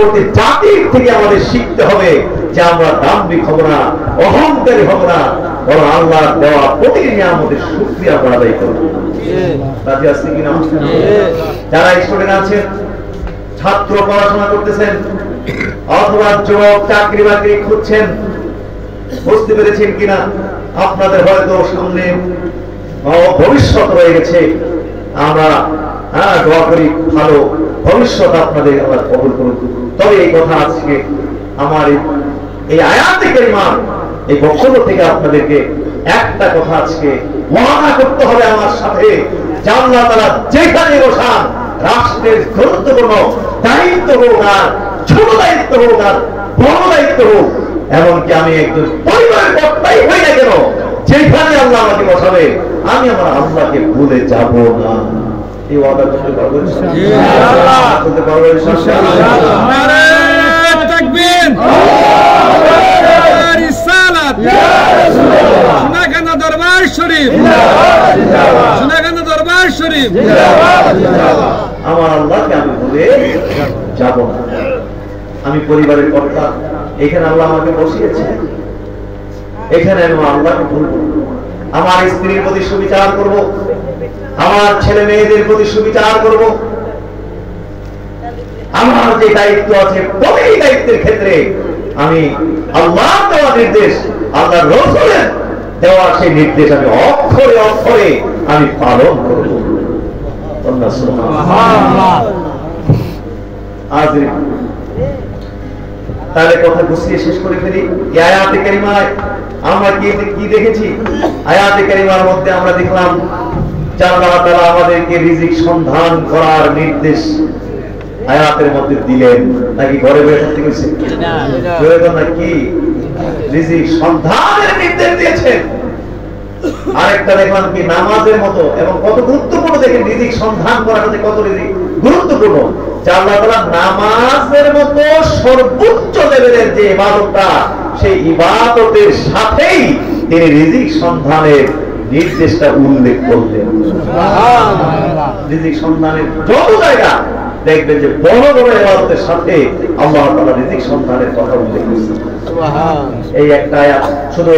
পরবর্তী জাতির থেকে আমাদের শিখতে হবে যে আমরা দাম্ভিক হব না, অহংকারী হব না, বরং আল্লাহর দেওয়া প্রতিটি নিয়ামতের শুকরিয়া আমরা আদায় করব। রাজি আছি কিনা? যারা স্টুডেন্ট আছেন, ছাত্র পড়াশোনা করতেছেন, অথবা যুবক চাকরি বাকরি খুঁজছেন, বুঝতে পেরেছেন কিনা আপনাদের হয়তো সামনে ভবিষ্যৎ রয়ে গেছে। আমরা দোয়া করি ভালো ভবিষ্যৎ আপনাদের আল্লাহ কবুল করুন। তবে এই কথা আজকে আমার এই আয়াতে কারিমা এই বক্তব্য থেকে আপনাদেরকে একটা কথা আজকে ওয়াদা করতে হবে আমার সাথে, যে আল্লাহ তাআলা যেখানে বসান, রাষ্ট্রের গুরুত্বপূর্ণ দায়িত্ব হোক আর ছোট দায়িত্ব হোক আর বড় দায়িত্ব হোক, এমনকি আমি একজন পরিবারের কর্তাই হই না কেন, যেখানে আল্লাহ আমাকে বসাবে আমি আমার আল্লাহকে ভুলে যাব না। এই ওয়াদা করতে পারবো ইনশাআল্লাহ, করতে পারবো ইনশাআল্লাহ। নারে তাকবীর, রিসালাত, সোনাখানা দরবার শরীফ, সোনাখানা দরবার শরীফ। আমার আল্লাহকে আমি ভুলে যাব না। আমি পরিবারের কর্তা, এখানে আল্লাহ আমাকে বসিয়েছে, এখানে আমি আল্লাহকে ভুলব, আমার স্ত্রীর প্রতি সুবিচার করব, আমার ছেলে মেয়েদের প্রতি সুবিচার করব, আমার যে দায়িত্ব আছে প্রতিটি দায়িত্বের ক্ষেত্রে আমি আল্লাহ দেওয়া নির্দেশ, আল্লাহ রাসূলের দেওয়া সেই নির্দেশ আমি অক্ষরে অক্ষরে আমি পালন করব। সুবহানাল্লাহ। আজকে তাহলে কথা গুছিয়ে শেষ করে ফেলি। এই আয়াতে কারিমায় আমরা কি দেখেছি? আয়াতে কারিমার মধ্যে আমরা দেখলাম যে আল্লাহ তাআলা আমাদেরকে রিজিক সন্ধান করার নির্দেশ আয়াতের মধ্যে দিলেন, নাকি ঘরে বসে থাকতে কইছেন? নাকি রিজিক সন্ধানের নির্দেশ দিয়েছেন। আরেকটা দেখলাম কি নামাজের মতো, এবং কত গুরুত্বপূর্ণ দেখেন রিজিক সন্ধান করাটা যে কত রিজিক গুরুত্বপূর্ণ, যে আল্লাহ তাআলা নামাজের মতো সর্বোচ্চ লেভেলের যে ইবাদতটা, সেই ইবাদতের সাথেই তিনি রিজিক সন্ধানের নির্দেশটা উল্লেখ করলেন। সুবহানাল্লাহ। রিজিক সন্ধানের যত জায়গা দেখবেন যে বড় বড় ইবাদতের সাথে আল্লাহ তাআলা রিজিক সন্ধানের কথা উল্লেখ করেছেন। সুবহানাল্লাহ। এই একটা আয়াত শুধু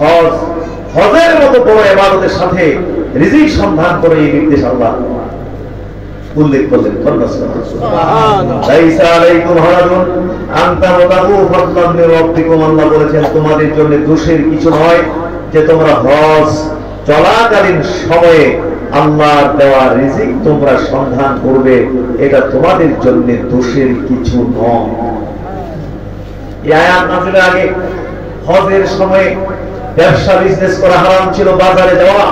হজ, হজের মতো বড় ইবাদতের সাথে রিজিক সন্ধান করে এই নির্দেশ আল্লাহ উল্লেখ করলেন। সুবহানাল্লাহ। লাইসা আলাইকুম হারাজুন আন তাবতাগু ফাদলান মির রাব্বিকুম, আল্লাহ বলেছেন তোমাদের জন্য দোষের কিছু নয় যে তোমরা হজ চলাকালীন সময়ে আল্লাহর দেওয়া রিজিক তোমরা সন্ধান করবে, এটা তোমাদের জন্য দোষের কিছু নয়। এই আয়াত নাযিলের আগে হজের সময়ে ব্যবসা বিজনেস করা হারাম ছিল, বাজারে যাওয়া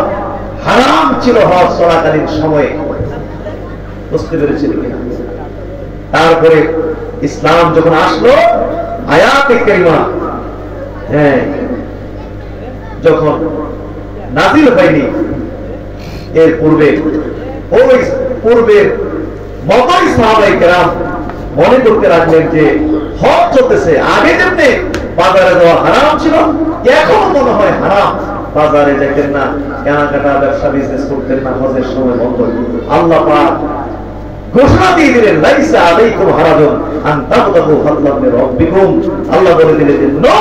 হারাম ছিল হজ চলাকালীন সময়ে। বুঝতে পেরেছেন কিনা? তারপরে ইসলাম যখন আসলো, আয়াতে কারিমা যখন নাযিল হয়নি, এর পূর্বে ওই পূর্বের মতই সাহাবায়ে কেরাম মনে করতে লাগলেন যে হজ চলতেছে, আগে যেমনি বাজারে যাওয়া হারাম ছিল, এখন মনে হয় হারাম, বাজারে যেতেন না, কেনাকাটা ব্যবসা বিজনেস করতেন না, হজের সময় বন্ধ। আল্লাহ পাক ঘোষণা দিয়ে দিলেন লাইসা আলাইকুম হারাজুন আন তাবতাগু ফাদলান মির রাব্বিকুম, আল্লাহ বলে দিলেন যে নো,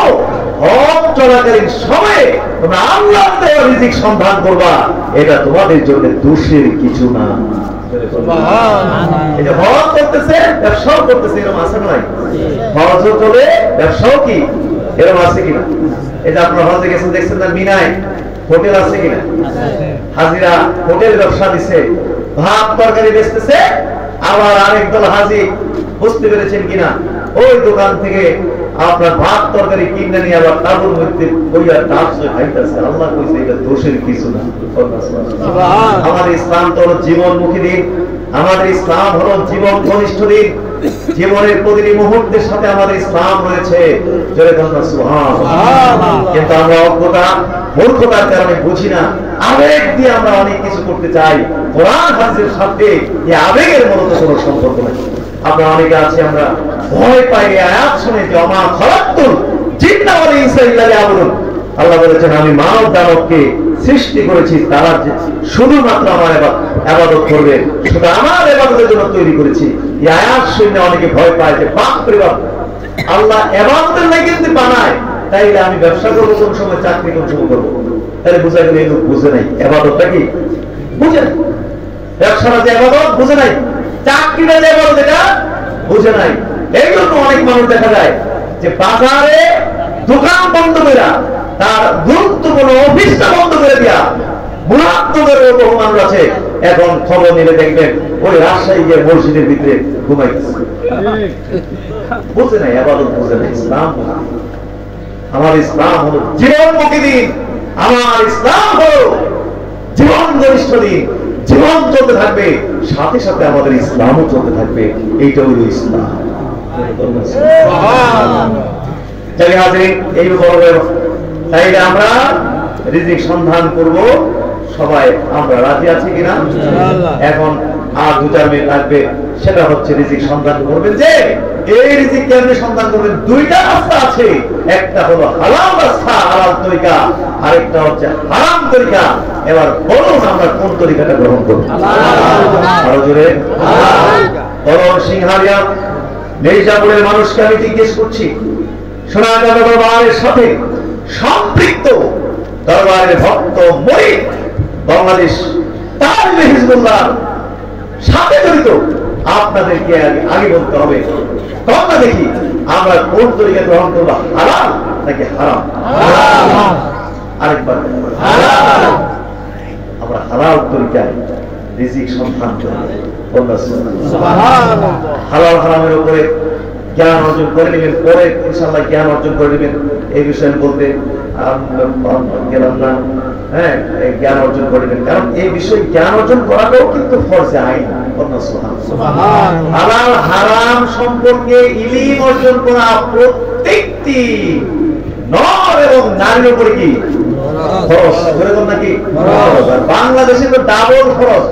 হজ চলাকালীন সময়ে তোমরা আল্লাহর দেওয়া রিজিক সন্ধান করবা, এটা তোমাদের জন্য দোষের কিছু না। সুবহানাল্লাহ। এই যে হজ করতেছে, ব্যবসাও করতেছে, এরকম আছে না? হজও চলে, ব্যবসাও কি এরকম আছে কিনা? এই যে আপনারা হজে গেছেন, দেখছেন না মিনায় হোটেল আছে কিনা? হাজিরা হোটেল ব্যবসা দিছে, ভাত তরকারি বেচতেছে, আবার আরেক দল হাজি, বুঝতে পেরেছেন কিনা, ওই দোকান থেকে আপনার ভাত তরকারি কিনে নিয়ে আবার তাবুর মধ্যে বইয়া ডাকছে খাইতেছে। আল্লাহ কইছে এটা দোষের কিছু না। আমাদের ইসলাম তো হলো জীবনমুখী দিন, আমাদের ইসলাম হলো জীবন ঘনিষ্ঠ দিন, জীবনের প্রতিটি মুহূর্তের সাথে আমাদের ইসলাম রয়েছে। জোরে বলুন সুবহানাল্লাহ। কিন্তু আমরা অজ্ঞতা মূর্খতার কারণে বুঝি না, আবেগ দিয়ে আমরা অনেক কিছু করতে চাই। কোরআন হাদিসের সাথে এই আবেগের মূলত কোনো সম্পর্ক নেই। আমরা অনেকে আছি, আমরা ভয় পাই এই আয়াত শুনে যে ওমা খালাকতুল জিন্না ওয়াল ইনসা ইল্লা লিয়াবুদুন, আল্লাহ বলেছেন আমি মানব দানবকে সৃষ্টি করেছি, তারা শুধুমাত্র আমার ইবাদত করবে, শুধু আমার ইবাদতের জন্য তৈরি করেছি। এই আয়াত শুনে অনেকে ভয় পায় যে বাপ রে বাপ, আল্লাহ ইবাদতের লাগি যদি বানায়, তাইলে আমি ব্যবসা করবো কোন সময়, চাকরি কোন সময় করবো? তাহলে বোঝা গেল এই লোক বুঝে নাই ইবাদতটা কি, বুঝে নাই। ব্যবসাটা যে ইবাদত বুঝে নাই, চাকরিটা যে ইবাদত এটা বুঝে নাই। এই জন্য অনেক মানুষ দেখা যায় যে বাজারে দোকান বন্ধ করে, তার গুরুত্বপূর্ণ অফিসটা বন্ধ করে দিয়া মুরাত্তদের বহু মানুষ আছে, এখন খবর নিলে দেখবেন ওই রাজশাহী গিয়ে মসজিদের ভিতরে ঘুমাইতেছে। বুঝে নাই ইবাদত, বুঝে নাই ইসলাম। আমার ইসলাম হলো জীবনমুখী দিন, আমার ইসলাম হলো জীবন ঘনিষ্ঠ দিন। জীবন চলতে থাকবে, সাথে সাথে আমাদের ইসলামও চলতে থাকবে। এইটা হলো ইসলাম। তাইলে আমরা রিজিক সন্ধান করব, সবাই আমরা রাজি আছি কিনা? এখন আর 2-4 মিনিট লাগবে, সেটা হচ্ছে রিজিক সন্ধান করবেন। যে এই রিজিক কেমনে সন্ধান করবেন? দুইটা রাস্তা আছে, একটা হলো হালাল রাস্তা, হালাল তরিকা, আরেকটা হচ্ছে হারাম তরিকা। এবার বলুন আমরা কোন তরিকাটা গ্রহণ করব? আরো জোরে বলুন। সিংহারিয়া মির্জাপুরের মানুষকে আমি জিজ্ঞেস করছি, সোনাগাঁও দরবারের সাথে সম্পৃক্ত দরবারের ভক্ত মুরিদ বাংলাদেশ তালিবে হিজবুল্লাহ সাথে জড়িত, আপনাদেরকে আগে বলতে হবে, কথা দেখি আমরা কোন তরিকা গ্রহণ করবো, হালাল নাকি হারাম? আরেকবার আমরা হালাল তরিকায় রিজিক সন্ধান করব। হালাল হারামের উপরে জ্ঞান অর্জন করে নেবেন, পরে ইনশাআল্লাহ জ্ঞান অর্জন করে নেবেন। এই বিষয়ে বলতে গেলাম না, হ্যাঁ, জ্ঞান অর্জন করে নেবেন, কারণ এই বিষয়ে জ্ঞান অর্জন করাটাও কিন্তু ফরজে আইন। হালাল হারাম সম্পর্কে ইলম অর্জন করা প্রত্যেকটি নর এবং নারীর উপরে কি খরচ, নাকি? বাংলাদেশে তো ডাবল খরচ,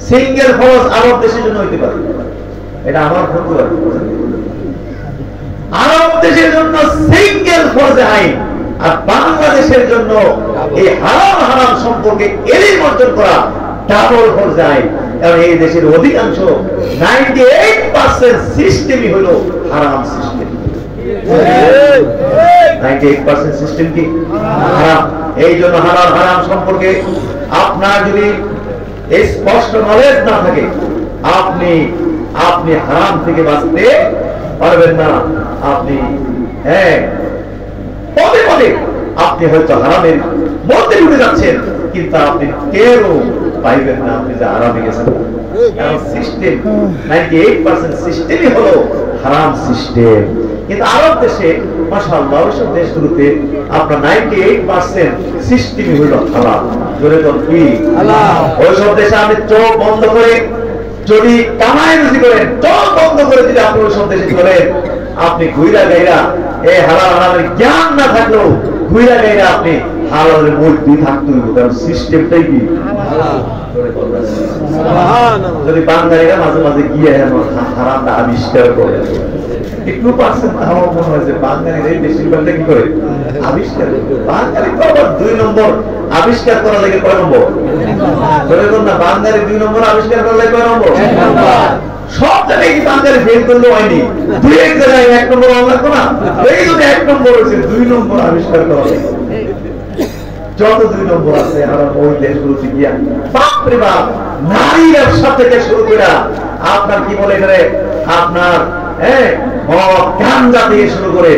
সিঙ্গেল খরচ আরব দেশের জন্য হইতে পারে, এটা আমার ক্ষতি। আরব দেশের জন্য সিঙ্গেল ফরজে আইন, আর বাংলাদেশের জন্য এই হারাম হারাম সম্পর্কে ইলম অর্জন করা ডাবল ফরজে আইন। কারণ এই দেশের অধিকাংশ 98% সিস্টেমই হলো হারাম সিস্টেম। 98% সিস্টেম কি হারাম। এই জন্য হালাল হারাম সম্পর্কে আপনার যদি স্পষ্ট নলেজ না থাকে, আপনি আপনি হারাম থেকে বাঁচতে পারবেন না। আপনি পদে পদে আপনি হয়তো হারামের মধ্যে ঢুকে যাচ্ছেন, কিন্তু আপনি টেরও পাইবেন না আপনি যে হারামে গেছেন। কারণ সিস্টেম 98% সিস্টেমই হলো হারাম সিস্টেম। কিন্তু আরব দেশে মাশাআল্লাহ ওইসব দেশগুলোতে আপনার 98% সিস্টেমই হলো হালাল। জোরে বল কি হালাল। ওইসব দেশে আপনি চোখ বন্ধ করে যদি কামাই রুজি করেন, চোখ বন্ধ করে যদি আপনি ওইসব দেশে চলেন, আপনি ঘুইরা গাইরা এই হালাল হারামের জ্ঞান না থাকলেও ঘুইরা গাইরা আপনি হালালের মধ্যে থাকতে হইব, কারণ সিস্টেমটাই কি হালাল। যদি বাঙালিরা মাঝে মাঝে গিয়ে হারামটা আবিষ্কার করে, একটু পার্সেন্ট আমার মনে হয় যে বাঙালিরা বেশিরভাগটা কি করে আবিষ্কার করে। বাঙালি তো আবার 2 নম্বর আবিষ্কার করা লাগে কয় নম্বর? না, বাঙালি 2 নম্বর আবিষ্কার করা লাগে কয় নম্বর? সব জায়গায় কি বাঙালি ফেল করলে হয়নি, 2-1 জায়গায় 1 নম্বর লাগতো না। এই যদি 1 নম্বর হয়েছে, 2 নম্বর আবিষ্কার করা লাগে। যত 2 নম্বর আছে আমরা ওই দেশগুলোতে গিয়া বাপরে বাপ, নারী ব্যবসা থেকে শুরু করে আপনার কি বলে এখানে আপনার গাঞ্জা থেকে শুরু করে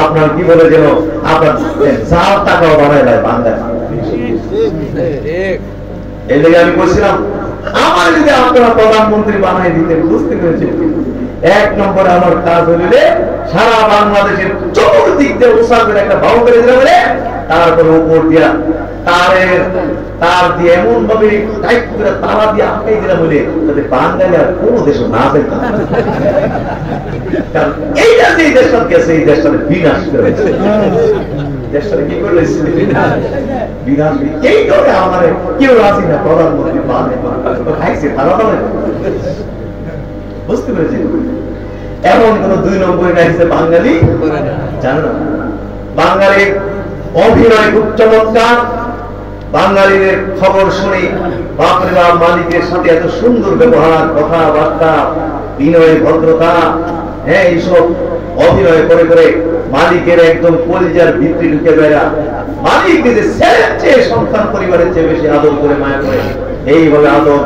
আপনার কি বলে যেন আপনার জাল টাকাও বানায় দেয় বাংলায়। এই লেগে আমি বলছিলাম, আমার যদি আপনারা প্রধানমন্ত্রী বানাই দিতে, বুঝতে পেরেছেন 1 নম্বরে আমার কাজ হইলে সারা বাংলাদেশের চতুর্দিক দিয়ে উৎসাহ করে একটা ভাব করে দিলে বলে, তারপরে উপর দিয়া তার দিয়ে এমন ভাবে টাইট করে তালা দিয়ে আটকাই দিলাম বলে যাতে বাঙালি আর কোনো দেশে না যেত। কারণ এইটা যে দেশটা গেছে, এই দেশটাকে বিনাশ করে দেশটাকে কি করে বিনাশ। এই করে আমার কেউ রাজি না প্রধানমন্ত্রী খাইছে তারা বলে, বুঝতে পেরেছি। এমন কোন 2 নম্বরে গাইছে বাঙালি জানো না। বাঙালি অভিনয় খুব চমৎকার। বাঙালিদের খবর শুনি বাপরে বাপ, মালিকের সাথে এত সুন্দর ব্যবহার, কথাবার্তা, বিনয়, ভদ্রতা, হ্যাঁ, এইসব অভিনয় করে করে মালিকের একদম কলিজার ভিত্তি ঢুকে বেড়া। মালিক নিজে ছেলের চেয়ে সন্তান পরিবারের চেয়ে বেশি আদর করে, মায়া করে, এইভাবে আদর,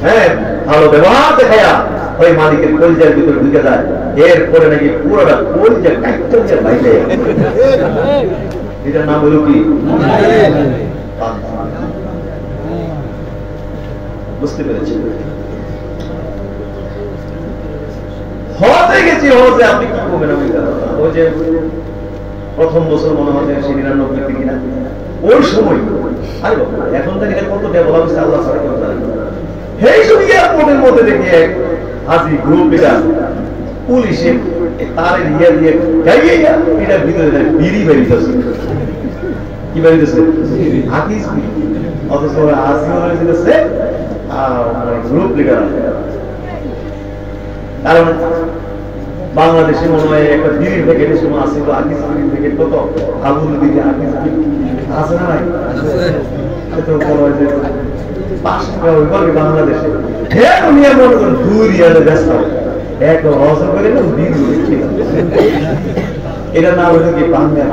হ্যাঁ, ভালো ব্যবহার দেখায়া ওই মালিকের কলিজার ভিতরে ঢুকে যায়। এরপরে নাকি পুরোটা কলিজার কাইটে বাইরে। এটার নাম হলো কি? বুঝতে পেরেছি? হজে গেছি, হজে আপনি কি করবেন? আমি ওই যে প্রথম বছর মনে হয় 99 কিনা, ওই সময় আরে এখন থেকে কত ডেভেলপ হচ্ছে আল্লাহ ছাড়া কেউ জানে না। সেই সময় এয়ারপোর্টের মধ্যে দেখি এক হাজি গ্রুপ লিডার পুলিশে তারে ইয়া দিয়ে গাইয়া এটার ভিতরে বিড়ি বেরিয়েছে। কি বেরিয়েছে? হাকিস বিড়ি। অথচ হাসি বেরিয়েছে গ্রুপ লিডার। কারণ বাংলাদেশে মনে হয় একটা বিড়ির প্যাকেটের সময় আছে তো হাকিস বিড়ির প্যাকেট কত আগুন দিকে হাকিস বিড়ি আছে না ভাই? তো বলা হয় যে 5 টাকা ওই করবে বাংলাদেশে। হ্যাঁ, দুনিয়া মনে করেন 2 রিয়ালে ব্যস্ত এক হজ করে না বিড়ি দেখি। এটা নাম হলো কি? বাংলা।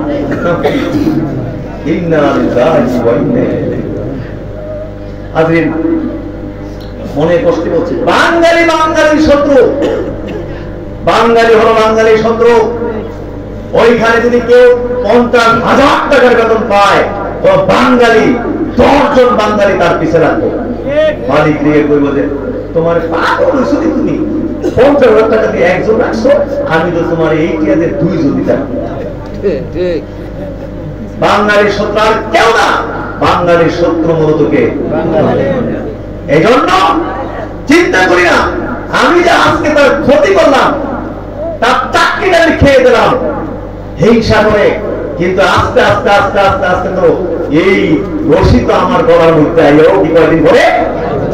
ইন্না লিল্লাহি ওয়া ইন্না ইলাইহি রাজিউন। মনে কষ্ট হচ্ছে, বাঙালি বাঙালির শত্রু, বাঙালি হলো বাঙালির শত্রু। ওইখানে যদি কেউ 50,000 টাকার বেতন পায়, তো বাঙালি 10 জন বাঙালি তার পিছে রাখবে। মালিক দিয়ে কইব যে তোমার পাগল হইছো তুমি, 50,000 টাকা দিয়ে একজন রাখছো, আমি তো তোমার এই টিয়াদের 2 জন দিতাম। বাঙালির শত্রু আর কেউ না, বাঙালির শত্রু মূলত কে? এই জন্য চিন্তা করি না আমি যে আজকে তার ক্ষতি করলাম, তার চাকরিটা আমি খেয়ে দিলাম হিংসা করে, কিন্তু আস্তে আস্তে আস্তে আস্তে আস্তে তো এই রশি তো আমার গলার মধ্যে আইও কি কয়েকদিন করে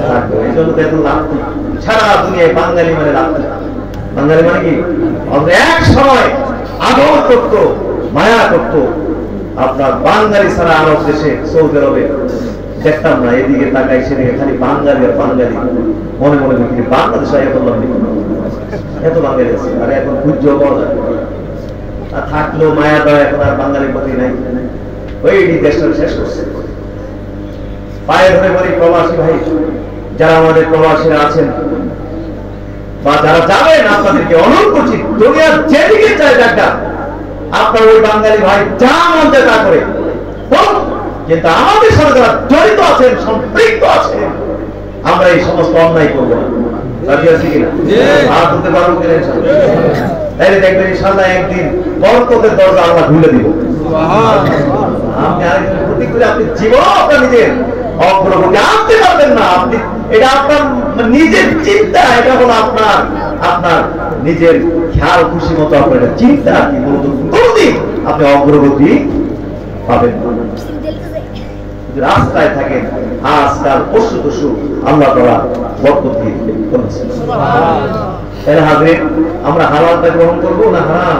থাকবে। এই জন্য তো এত লাভ সারা দুনিয়ায় বাঙালি মানে লাভ। বাঙালি মানে কি? এক সময় আদর করতো, মায়া করতো। আপনার বাঙালি ছাড়া আরব দেশে, সৌদি আরবে দেখতাম না, এদিকে তাকাই সেদিকে খালি বাঙালি আর বাঙালি। মনে মনে করি বাংলাদেশে এত বাঙালি আছে, আর এখন পূজ্য পাওয়া যায় আর থাকলেও মায়া দেওয়া এখন আর বাঙালির প্রতি নাই। ওই দেশটা শেষ করছে। পায়ে ধরে বলি প্রবাসী ভাই, যারা আমাদের প্রবাসীরা আছেন বা যারা যাবেন, আপনাদেরকে অনুরোধ করছি, দুনিয়ার যেদিকে চায় জায়গা আপনার ওই বাঙালি ভাই যা মন চায় তা করে, কিন্তু আমাদের সাথে যারা জড়িত আছেন, সম্পৃক্ত আছেন, আমরা এই সমস্ত অন্যায় করবো না। রাজি আছি কিনা? আর করতে পারবো কিনা? তাইলে দেখবেন ইনশাআল্লাহ একদিন বরকতের দরজা আমরা খুলে দিব। আপনি আরেকজন প্রতীক করে আপনি জীবন আপনার নিজের অগ্রগতি আনতে পারবেন না। আপনি এটা আপনার নিজের চিন্তা, এটা হলো আপনার আপনার নিজের খেয়াল খুশি মতো আপনার চিন্তা, কি মূলত কোনদিন আপনি অগ্রগতি পাবেন না। রাস্তায় থাকেন আজকাল পশু পশু আল্লাহ তাআলা বরকত দিয়ে করেছেন। এর হাজির আমরা হালালটা গ্রহণ করবো না হারাম?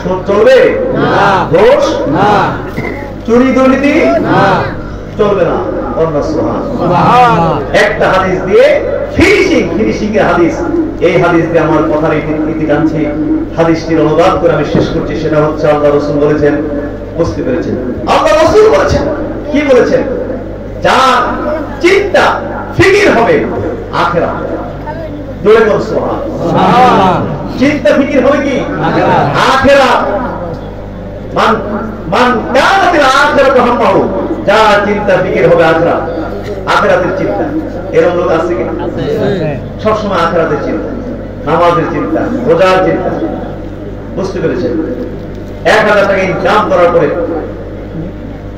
সুদ চলবে না, দোষ না, চুরি দুর্নীতি না, চলবে না। একটা হাদিস দিয়ে ফিনিশিং এর হাদিস, এই হাদিস দিয়ে আমার কথার ইতি টানছি। হাদিসটির অনুবাদ করে আমি শেষ করছি। সেটা হচ্ছে আল্লাহ রাসূল বলেছেন, বুঝতে পেরেছেন? আল্লাহ রাসূল বলেছেন, কি বলেছেন? যার চিন্তা ফিকির হবে আখিরাত। জোরে বল সুবহানাল্লাহ। চিন্তা ফিকির হবে কি? আখিরাত। মান কানাতিল আখিরাতু হাম্মাহু, যার চিন্তা ফিকির হবে আখিরাত, আখিরাতের চিন্তা। এরকম লোক আছে কি? সবসময় আখিরাতের চিন্তা, নামাজের চিন্তা, রোজার চিন্তা। বুঝতে পেরেছেন? 1000 টাকা ইনকাম করার পরে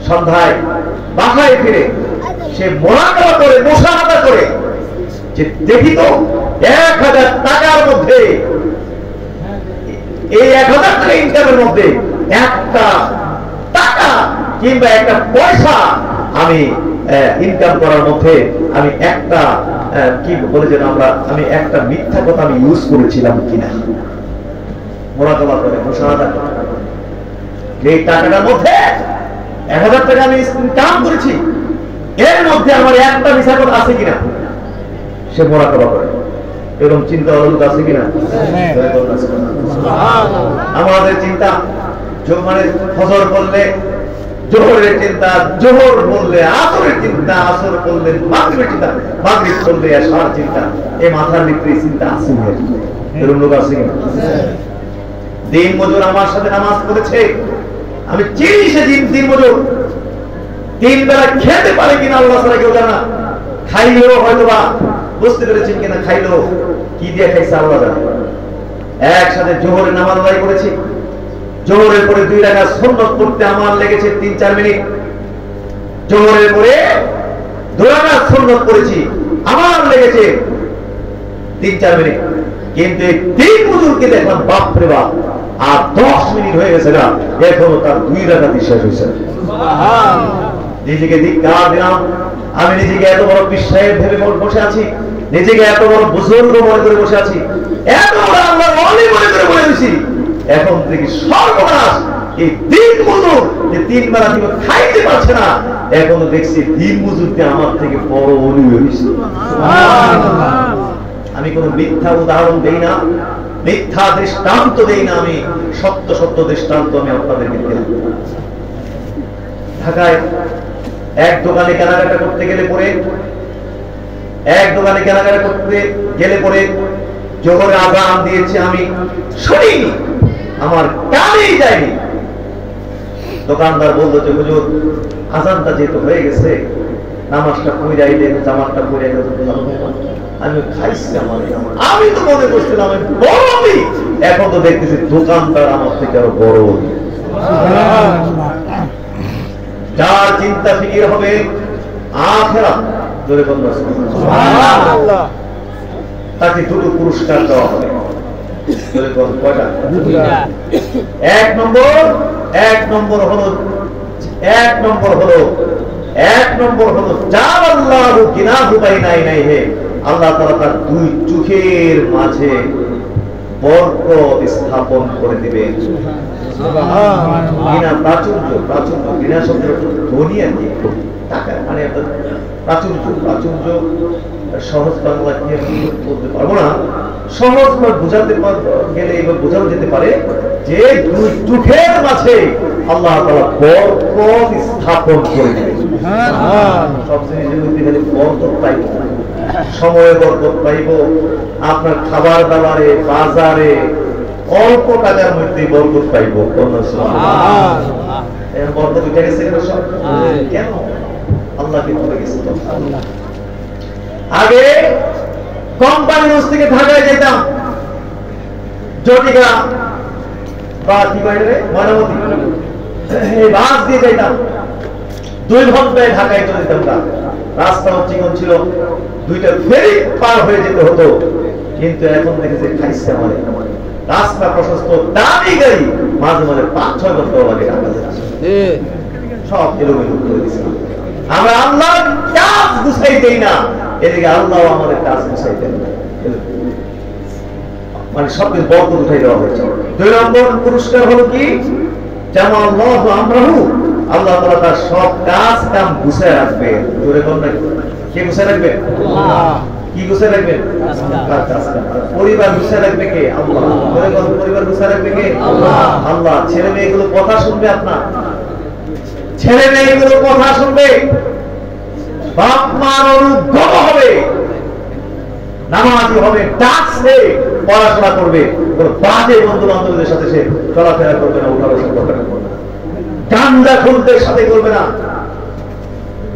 সন্ধ্যায় বাসায় ফিরে সে মোনাকাবা করে, মুশাহাদা করে যে দেখি তো 1000 টাকার মধ্যে, এই 1000 টাকা ইনকামের মধ্যে একটা টাকা কিংবা একটা পয়সা আমি ইনকাম করার মধ্যে আমি একটা কি বলেছেন আমরা, আমি একটা মিথ্যা কথা আমি ইউজ করেছিলাম কিনা। মোনাকাবা করে, মুশাহাদা করে, এই টাকাটার মধ্যে 1000 টাকা আমি ইনকাম করেছি, এর মধ্যে আমার একটা মিছা কথা আছে কিনা সে মোরাকাবা করে। এরকম চিন্তা লোক আছে কিনা? আমাদের চিন্তা মানে ফজর করলে জোহরের চিন্তা, জোহর বললে আসরের চিন্তা, আসর করলে মাগরিবের চিন্তা, মাগরিব করলে এশার চিন্তা। এই মাথার ভিতরে চিন্তা আছে না? এরকম লোক আছে কিনা? দিন মজুর আমার সাথে নামাজ পড়েছে, আমি চিনি সে দিন মজুর 3 বেলা খেতে পারে কিনা আল্লাহ ছাড়া কেউ জানে না। খাইলেও হয়তো বা বুঝতে পেরেছেন কিনা, খাইলেও কি দিয়ে খাইছে আল্লাহ জানে। একসাথে জোহরের নামাজ আদায় করেছি, জোহরের পরে 2 রাকাত সুন্নাত পড়তে আমার লেগেছে 3-4 মিনিট। জোহরের পরে 2 রাকাত সুন্নাত পড়েছি, আমার লেগেছে 3-4 মিনিট। কিন্তু এই দিন মজুরকে দেখলাম বাপ রে বাপ, আর 10 মিনিট হয়ে গেছে না, এখনো তার 2 রাকাতই শেষ হয়েছে। নিজেকে ধিক্কার দিলাম, আমি নিজেকে এত বড় বিশ্বাস ভেবে বসে আছি, নিজেকে এত বড় বুজুর্গ মনে করে বসে আছি, এত বড় আল্লাহর ওলি মনে করে বলে দিছি। এখন থেকে সর্বনাশ, এই দিন মজুর যে 3 বেলা দিন খাইতে পারছে না, এখনো দেখছি দিন মজুরকে আমার থেকে বড় ওলি হয়েছে। আমি কোন মিথ্যা উদাহরণ দেই না, মিথ্যা দৃষ্টান্ত দেই না, আমি সত্য সত্য দৃষ্টান্ত আমি আপনাদেরকে দিলাম। ঢাকায় এক দোকানে কেনাকাটা করতে গেলে পরে জোহরে আযান দিয়েছে, আমি শুনিনি, আমার কানেই যায়নি। দোকানদার বলল যে হুজুর আযানটা যেহেতু হয়ে গেছে, নামাজটা পড়াই দেন, জামাতটা পড়ে গেল। আমি খাইছি, আমি তো মনে করছিলাম আমি বড় আমি, এখন তো দেখতেছি দোকানদার আমার থেকে আরো বড়। যার চিন্তা ফিকির হবে আখিরাত, জোরে বলুন সুবহানাল্লাহ, তাকে 2টো পুরস্কার দেওয়া হবে। জোরে বলুন কয়টা? 1 নম্বর হলো জাআলাল্লাহু কিনাহু বাইনা আইনাইহি, আল্লাহ তাআলা তার 2 চোখের মাঝে বরকত স্থাপন করে দিবেন। সুবহানাল্লাহ। প্রাচুর্য বিনা শব্দ দুনিয়া কি টাকা, মানে প্রাচুর্য সহজ বাংলা কি বলতে পারবো না, সহজ বোঝাতে গেলে এবার বোঝানো যেতে পারে যে 2 চোখের মাঝে আল্লাহ তাআলা বরকত স্থাপন করে দিবেন। সব জিনিসের মধ্যে খালি বরকত পাইব, সময়ে বরকত পাইব, আপনার খাবার দাবারে, বাজারে অল্প টাকার মধ্যে বরকত পাইব। বরকত উঠে গেছে কেন? আল্লাহকে ভুলে গেছে। আগে কোম্পানিগঞ্জ থেকে ঢাকায় যেতাম, জটিকা বা কি বাইরে ময়নামতি, এই বাস দিয়ে যেতাম, 2 ঘন্টায় ঢাকায় চলে যেতাম। রাস্তাও চিকন ছিল, 2টা ফেরি পার হয়ে যেতে হতো। কিন্তু এখন দেখেছে খাইছে আমার রাস্তা প্রশস্ত, দামি গাড়ি, মাঝে মাঝে 5-6 ঘন্টা লাগে ঢাকা যাচ্ছে, সব এলোমেলো করে দিচ্ছে। আমরা আল্লাহর কাজ গুছাই দেই না, এদিকে আল্লাহ আমাদের কাজ গুছাই দেন না, মানে সবকিছু বরকত উঠাই দেওয়া হয়েছে। 2 নম্বর পুরস্কার হলো কি? জামাআল্লাহু আমরাহু, আল্লাহ তাআলা তার সব কাজ কাম গুছায় রাখবে। জোরে বল না, কে গুছায় রাখবে? আল্লাহ। কি গুছায় রাখবে? পরিবার গুছায় রাখবে কে? আল্লাহ। জোরে বল, পরিবার গুছায় রাখবে কে? আল্লাহ। ছেলে মেয়েগুলো কথা শুনবে, আপনার ছেলে মেয়েগুলো কথা শুনবে, বাপ মার অনুগত হবে, নামাজি হবে, ডাকছে পড়াশোনা করবে, বাজে বন্ধু বান্ধবদের সাথে সে চলাফেরা করবে না, উঠা বসা করবে না, গান্দা খুলদের সাথে করবে না,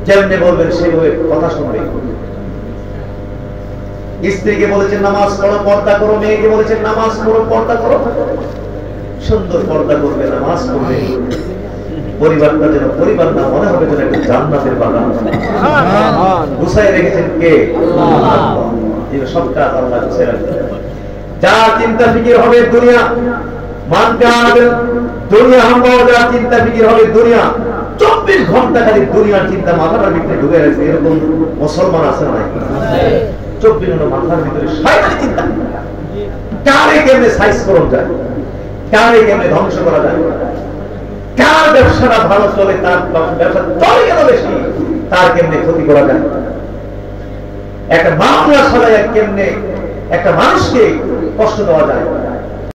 যেমনি বলবেন সেভাবে কথা শুনবে। স্ত্রীকে বলেছেন নামাজ পড়ো, পর্দা করো, মেয়েকে বলেছেন নামাজ পড়ো, পর্দা করো, সুন্দর পর্দা করবে, নামাজ পড়বে। পরিবারটা যেন পরিবার না মনে হবে যেন একটা জান্নাতের বাগান। গুছাই রেখেছেন কে? আল্লাহ। এই সব কাজ আল্লাহ গুছাই রাখবেন। যার চিন্তা ফিকির হবে দুনিয়া, দুনিয়া হাম্বা, যার চিন্তা ফিকির হবে দুনিয়া, 24 ঘন্টা খালি দুনিয়ার চিন্তা মাথার ভিতরে ঢুকে গেছে, এরকম মুসলমান আছে না? 24 ঘন্টা মাথার ভিতরে শয়তানি চিন্তা, কারে কেমনে সাইজ করা যায়, কারে কেমনে ধ্বংস করা যায়, কার ব্যবসাটা ভালো চলে, তার ব্যবসা চলে কেন বেশি, তার কেমনে ক্ষতি করা যায়। একটা মামলা ছড়ায় কেমনে একটা মানুষকে কষ্ট দেওয়া যায়।